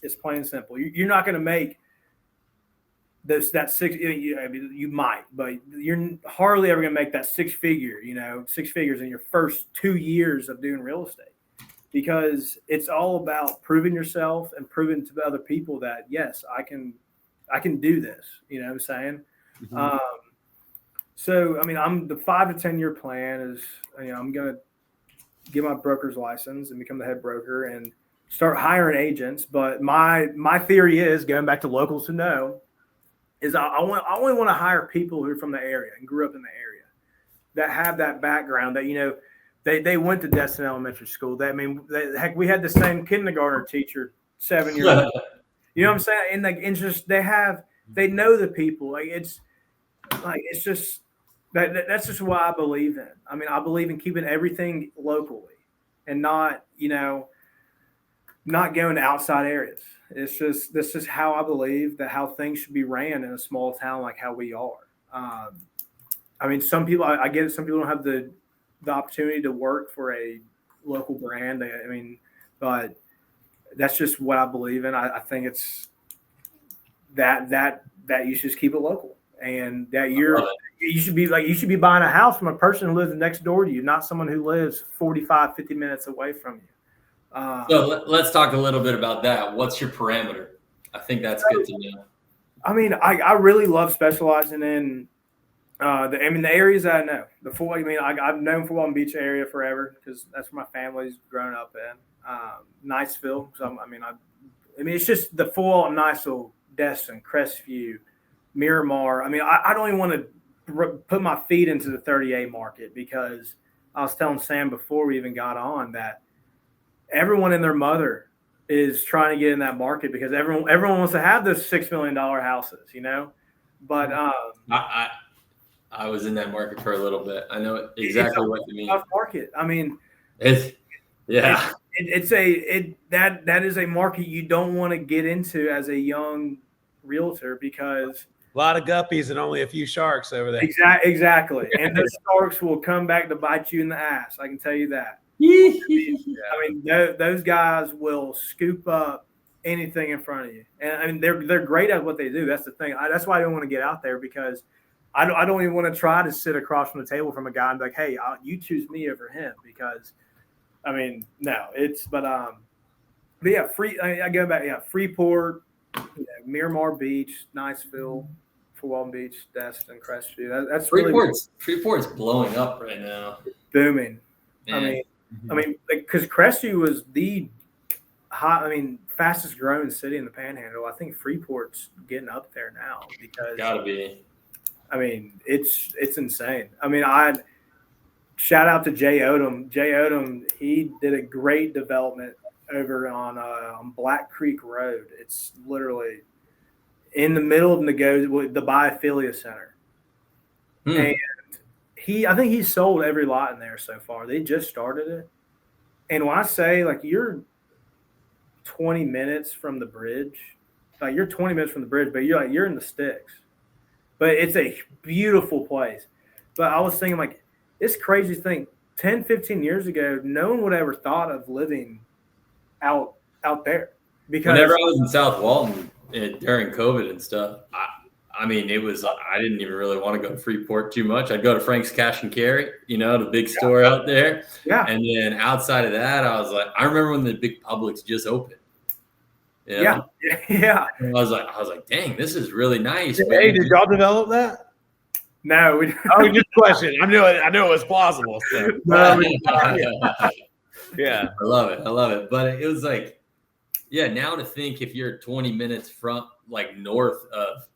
It's plain and simple. You're not going to make that 6. You might, but you're hardly ever going to make that 6 figures in your first 2 years of doing real estate, because it's all about proving yourself and proving to other people that, yes, I can do this. You know what I'm saying? Mm-hmm. So, I mean, I'm the 5 to 10 year plan is, I'm going to get my broker's license and become the head broker and start hiring agents. But my theory is, going back to locals who know, is I only want to hire people who are from the area and grew up in the area that have that background that, they went to Destin Elementary School. Heck, we had the same kindergarten teacher 7 years ago. You know what I'm saying? And it's just they know the people. It's just that's just what I believe in. I mean, I believe in keeping everything locally and not going to outside areas. This is how I believe that how things should be ran in a small town like how we are. I mean, some people, I get it. Some people don't have the opportunity to work for a local brand. But that's just what I believe in. I think it's that you should just keep it local, and that you should be buying a house from a person who lives next door to you, not someone who lives 45, 50 minutes away from you. So let's talk a little bit about that. What's your parameter? I think that's good to know. I mean, I really love specializing in the areas that I know. I've known Fort Walton Beach area forever because that's where my family's grown up in. Niceville. So it's just the Fort Walton, Niceville, Destin, Crestview, Miramar. I mean, I don't even want to put my feet into the 30A market because I was telling Sam before we even got on that everyone and their mother is trying to get in that market because everyone wants to have those $6 million houses, But I was in that market for a little bit. I know exactly what you mean. Tough market. I mean, that is a market you don't want to get into as a young realtor because a lot of guppies and only a few sharks over there. Exactly. And those sharks will come back to bite you in the ass. I can tell you that. I mean, those guys will scoop up anything in front of you. And I mean, they're great at what they do. That's the thing. That's why I don't want to get out there because I don't even want to try to sit across from the table from a guy and be like, hey, you choose me over him because, I mean, no, but yeah, I go back, yeah, Freeport, Miramar Beach, Niceville, Fort Walton Beach, Destin, Crestview. That's Freeport's blowing up right now. Booming. Man. I mean, because Crestview was the fastest growing city in the Panhandle. I think Freeport's getting up there now because gotta be. I mean, it's insane. I mean, shout out to Jay Odom. Jay Odom, he did a great development over on Black Creek Road. It's literally in the middle of the Biophilia Center. And I think he's sold every lot in there so far. They just started it. And when I say you're 20 minutes from the bridge, but you're in the sticks. But it's a beautiful place. But I was thinking it's crazy to think 10, 15 years ago, no one would ever thought of living out there. Because whenever I was in South Walton during COVID and stuff, I mean, I didn't even really want to go to Freeport too much. I'd go to Frank's Cash and Carry, the big store out there. Yeah. And then outside of that, I remember when the big Publix just opened. Yeah. And I was like, dang, this is really nice. Hey, did y'all develop that? No, we just question. I knew it was plausible. So. No, yeah. I love it. But it was now to think if you're 20 minutes from north of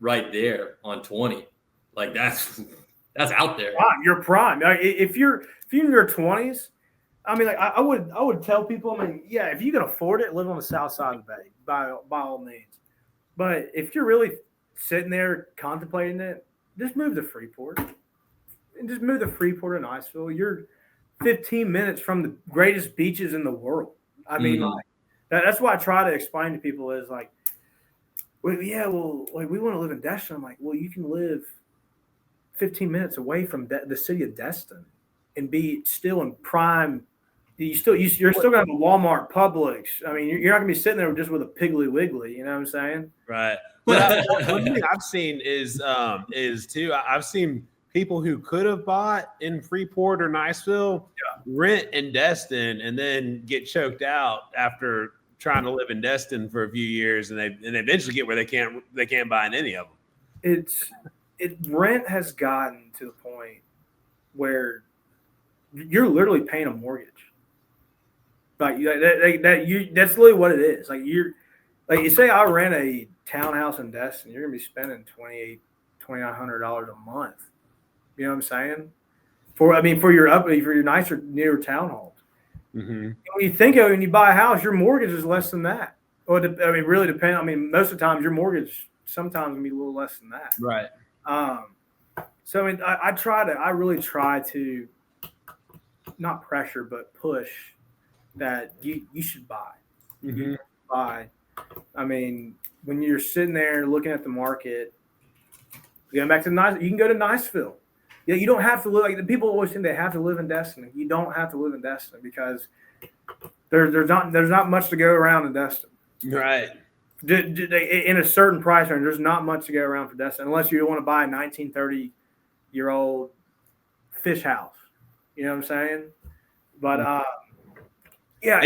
right there on 20, that's out there. You're prime. If you're in your 20s, I mean, I would tell people, if you can afford it, live on the south side of the bay by all means. But if you're really sitting there contemplating it, just move to Freeport. And just move to Freeport and Niceville. You're 15 minutes from the greatest beaches in the world. I mean, that's why I try to explain to people is we want to live in Destin. I'm like, well, you can live 15 minutes away from the city of Destin and be still in prime. You're still going to have a Walmart, Publix. I mean, you're not going to be sitting there just with a Piggly Wiggly. You know what I'm saying? Right. But one thing I've seen is too. I've seen people who could have bought in Freeport or Niceville rent in Destin and then get choked out after trying to live in Destin for a few years, and they eventually get where they can't buy in any of them. Rent has gotten to the point where you're literally paying a mortgage. That's literally what it is. Like you say, I rent a townhouse in Destin, you're gonna be spending $2,900 a month. You know what I'm saying? For your nicer newer townhomes. Mm-hmm. When you think of it, when you buy a house, your mortgage is less than that. Well, really depends. I mean, most of the times your mortgage sometimes can be a little less than that. Right. So I mean, I really try to not pressure, but push that you should buy. Mm-hmm. You buy. I mean, when you're sitting there looking at the market, going back to you can go to Niceville. Yeah, you don't have to live like the people always think they have to live in Destin. You don't have to live in Destin because there's not much to go around in Destin. Right. In a certain price range, there's not much to go around for Destin unless you want to buy a 1930-year-old fish house. You know what I'm saying? But yeah,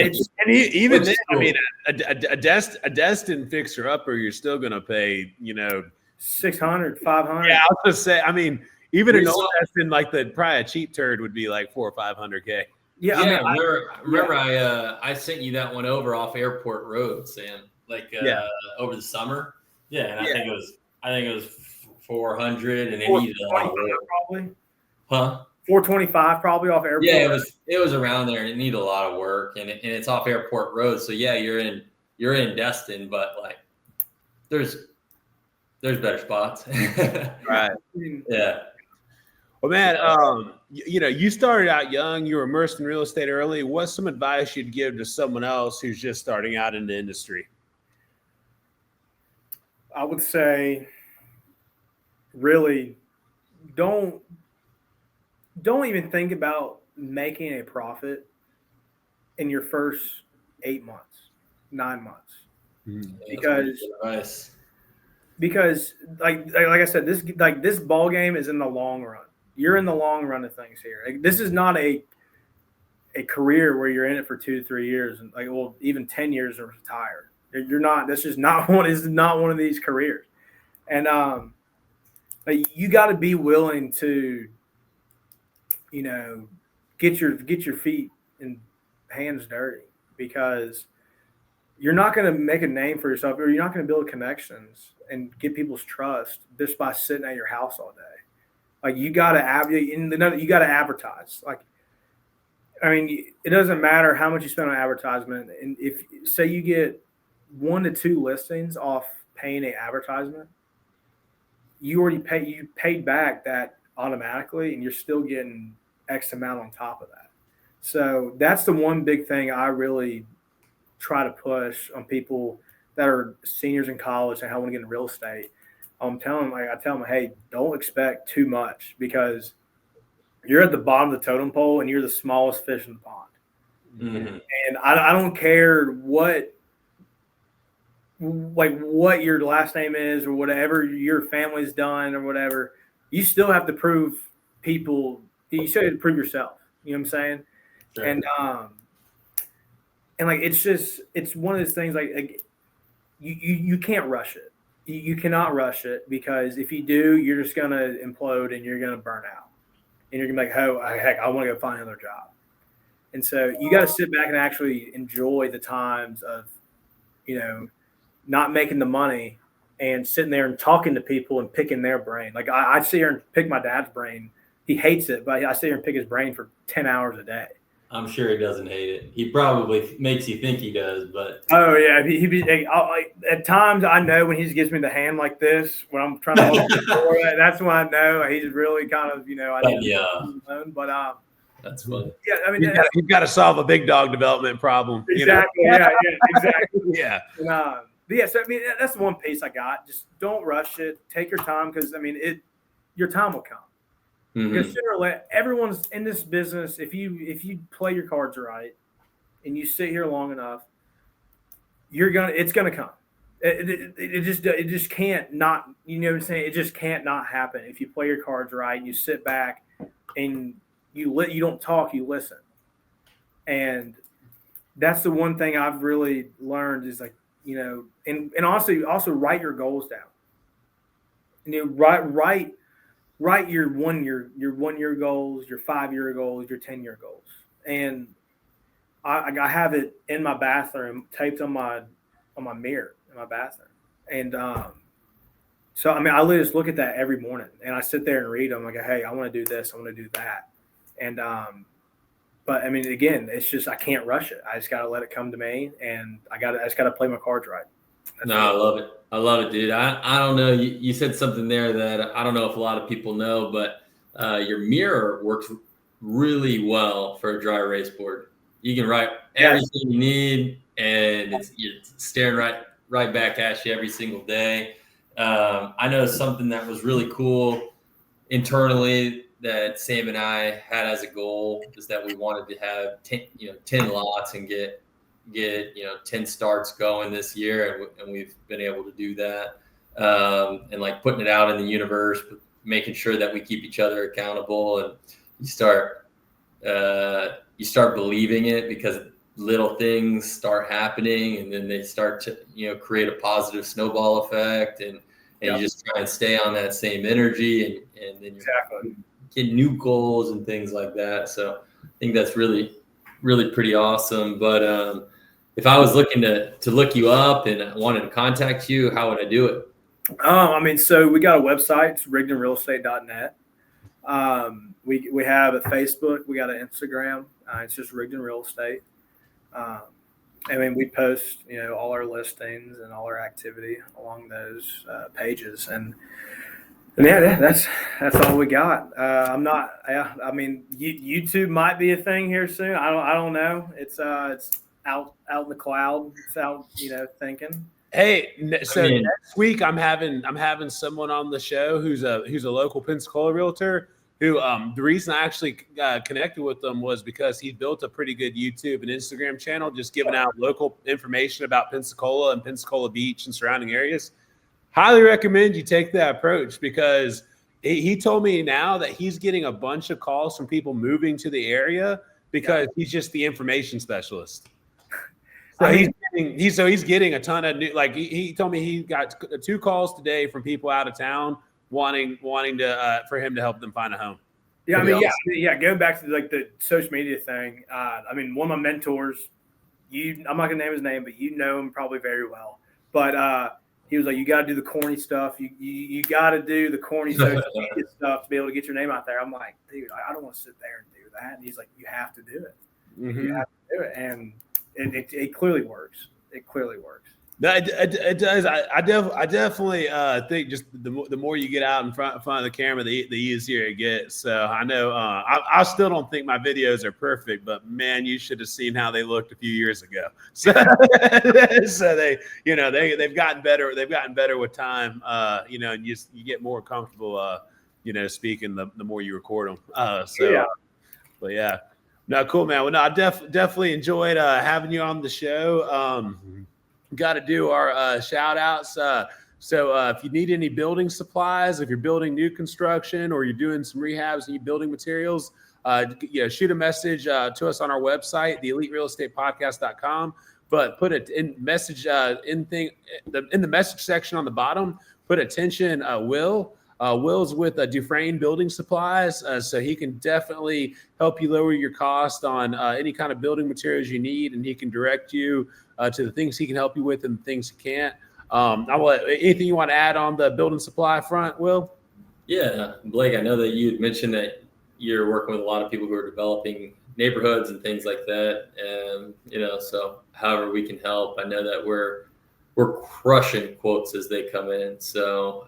even then, I mean, a Destin fixer upper, you're still gonna pay, $600, $500. Yeah, I was gonna say. I mean, even an old Destin, like probably a cheap turd would be like $400,000 or $500,000. Yeah, I sent you that one over off Airport Road, Sam. Over the summer. Yeah, and I think it was 400, and it needed a lot of work. Probably. Huh? 425 probably off Airport. Yeah, it was around there, and it needed a lot of work, and it's off Airport Road. So yeah, you're in Destin, but like there's better spots. Right. Yeah. Well, man, you started out young. You were immersed in real estate early. What's some advice you'd give to someone else who's just starting out in the industry? I would say, really, don't even think about making a profit in your first 8 months, 9 months, because like I said, this ball game is in the long run. You're in the long run of things here. Like, this is not a career where you're in it for 2 to 3 years and even 10 years and retire. You're not. This is not one. This is not one of these careers, and you got to be willing to, get your feet and hands dirty, because you're not going to make a name for yourself, or you're not going to build connections and get people's trust just by sitting at your house all day. Like, you got to advertise. Like, I mean, it doesn't matter how much you spend on advertisement, and if say you get 1 to 2 listings off paying an advertisement, you paid back that automatically, and you're still getting X amount on top of that. So that's the one big thing I really try to push on people that are seniors in college and how I want to get into real estate. I tell them, hey, don't expect too much, because you're at the bottom of the totem pole and you're the smallest fish in the pond. Mm-hmm. And I don't care what your last name is or whatever your family's done or whatever. You still have to prove people. You still have to prove yourself. You know what I'm saying? Sure. And like, it's one of those things, like you can't rush it. You cannot rush it, because if you do, you're just going to implode and you're going to burn out. And you're going to be like, oh, heck, I want to go find another job. And so you got to sit back and actually enjoy the times of, not making the money and sitting there and talking to people and picking their brain. Like, I sit here and pick my dad's brain. He hates it, but I sit here and pick his brain for 10 hours a day. I'm sure he doesn't hate it. He probably makes you think he does, but at times I know when he gives me the hand like this when I'm trying to hold the door. That's when I know he's really kind of But that's funny. Yeah, I mean, you've got to solve a big dog development problem. Exactly. Yeah, exactly. Yeah. But yeah, so I mean, that's the one piece I got. Just don't rush it. Take your time, because I mean, your time will come. Mm-hmm. Because sooner or later, everyone's in this business. If you play your cards right and you sit here long enough, it's gonna come. It just can't not. You know what I'm saying? It just can't not happen if you play your cards right. You sit back and you don't talk, you listen. And that's the one thing I've really learned is, like, and also write your goals down. And write your 1 year goals, your 5 year goals, your 10-year goals. And I have it in my bathroom taped on my mirror. in my bathroom. And so, I mean, I literally just look at that every morning, and I sit there and read them. Like, hey, I want to do this, I want to do that. And but I mean, again, it's just I can't rush it. I just got to let it come to me, and I just got to play my cards right. No, I love it. I love it, dude. I don't know. You said something there that I don't know if a lot of people know, but your mirror works really well for a dry erase board. You can write everything you need, and you're staring right back at you every single day. I know something that was really cool internally that Sam and I had as a goal is that we wanted to have 10 lots and get 10 starts going this year, and we've been able to do that. And like putting it out in the universe, making sure that we keep each other accountable, and you start believing it because little things start happening, and then they start to create a positive snowball effect, and you just try and stay on that same energy, and then you get new goals and things like that. So I think that's really, really pretty awesome. But if I was looking to look you up and I wanted to contact you, how would I do it? I mean, so we got a website, it's rigdonrealestate.net. We have a Facebook, we got an Instagram. It's just Rigdon Real Estate. I mean, we post, all our listings and all our activity along those pages, and yeah, that's all we got. I mean, YouTube might be a thing here soon. I don't know. It's out in the cloud. It's out, thinking. Hey, so next week I'm having someone on the show who's a local Pensacola realtor. Who the reason I actually connected with them was because he built a pretty good YouTube and Instagram channel, just giving out local information about Pensacola and Pensacola Beach and surrounding areas. Highly recommend you take that approach, because he told me now that he's getting a bunch of calls from people moving to the area because he's just the information specialist. So he's getting a ton of new, like he told me he got 2 calls today from people out of town wanting to for him to help them find a home. Yeah, I mean, going back to like the social media thing. I mean, one of my mentors, I'm not gonna name his name, but you know him probably very well. But he was like, you got to do the corny stuff. You got to do the corny social media stuff to be able to get your name out there. I'm like, dude, I don't want to sit there and do that. And he's like, you have to do it. Mm-hmm. You have to do it, and it clearly works. It clearly works. It does. I definitely think just the more you get out in front of the camera, the easier it gets. So I know I still don't think my videos are perfect, but man, you should have seen how they looked a few years ago. So, so they've gotten better. They've gotten better with time. And you get more comfortable. Speaking the more you record them. But yeah, no, cool, man. Well, no, I definitely enjoyed having you on the show. Got to do our shout outs. So if you need any building supplies, if you're building new construction or you're doing some rehabs and you building materials, shoot a message to us on our website, theeliterealestatepodcast.com. But put it in message in the message section on the bottom. Put attention, Will. Will's with Dufresne Building Supplies, so he can definitely help you lower your cost on any kind of building materials you need, and he can direct you to the things he can help you with and the things he can't. Anything you want to add on the building supply front, Will? Yeah, Blake, I know that you had mentioned that you're working with a lot of people who are developing neighborhoods and things like that, and so however we can help, I know that we're crushing quotes as they come in. So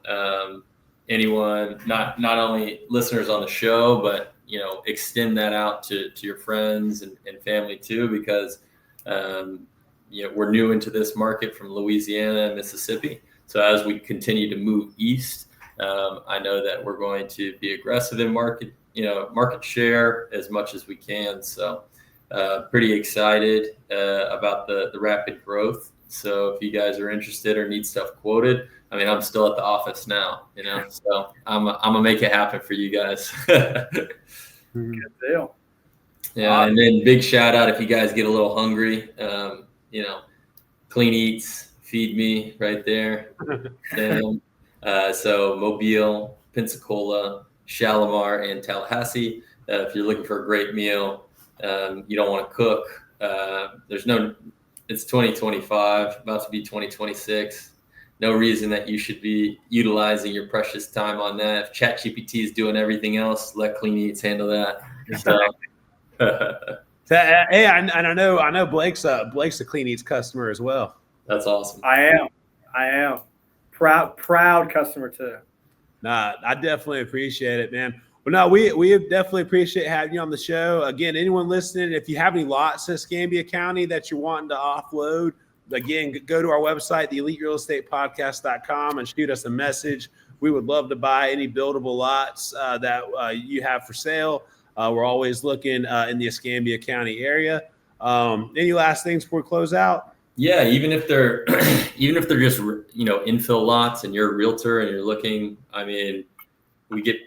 anyone, not only listeners on the show, but extend that out to your friends and family too, because we're new into this market from Louisiana and Mississippi. So as we continue to move east, I know that we're going to be aggressive in market share as much as we can. So pretty excited about the rapid growth. So if you guys are interested or need stuff quoted, I mean, I'm still at the office now, so I'm gonna make it happen for you guys. Good deal. Yeah, and then big shout out if you guys get a little hungry, Clean Eats, feed me right there. So Mobile, Pensacola, Shalimar, and Tallahassee. If you're looking for a great meal, you don't want to cook. There's no it's 2025, about to be 2026. No reason that you should be utilizing your precious time on that. If ChatGPT is doing everything else, let Clean Eats handle that. So, hey, I know Blake's a Clean Eats customer as well. That's awesome. I am proud customer too. Nah, I definitely appreciate it, man. Well, no, we definitely appreciate having you on the show. Again, anyone listening, if you have any lots in Escambia County that you're wanting to offload, again, go to our website, theeliterealestatepodcast.com, and shoot us a message. We would love to buy any buildable lots that you have for sale. We're always looking in the Escambia County area. Any last things before we close out? Yeah, even if they're just infill lots and you're a realtor and you're looking, I mean, we get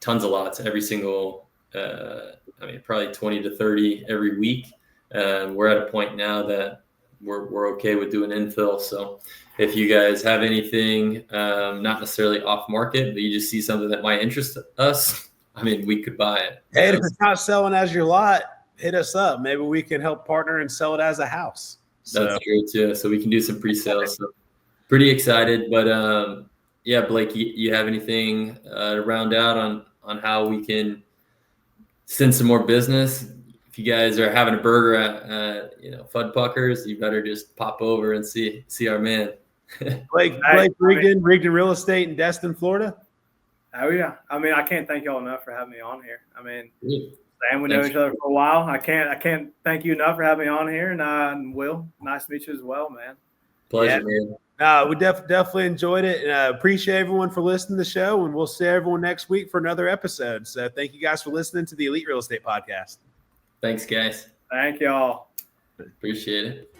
tons of lots every single. Probably 20 to 30 every week. We're at a point now that we're okay with doing infill. So if you guys have anything, not necessarily off market, but you just see something that might interest us, I mean, we could buy it. Hey, if it's not selling as your lot, hit us up. Maybe we can help partner and sell it as a house. That's true too. So we can do some pre-sales. So pretty excited. But yeah, Blake, you have anything to round out on how we can send some more business? If you guys are having a burger at Fuddpuckers, you better just pop over and see our man. Blake Rigdon Real Estate in Destin, Florida. Oh yeah. I mean, I can't thank y'all enough for having me on here. I mean, Sam, we know Thanks. each other for a while. I can't thank you enough for having me on here. And Will, nice to meet you as well, man. Pleasure, man. We definitely enjoyed it, and appreciate everyone for listening to the show. And we'll see everyone next week for another episode. So thank you guys for listening to the Elite Real Estate Podcast. Thanks, guys. Thank y'all. Appreciate it.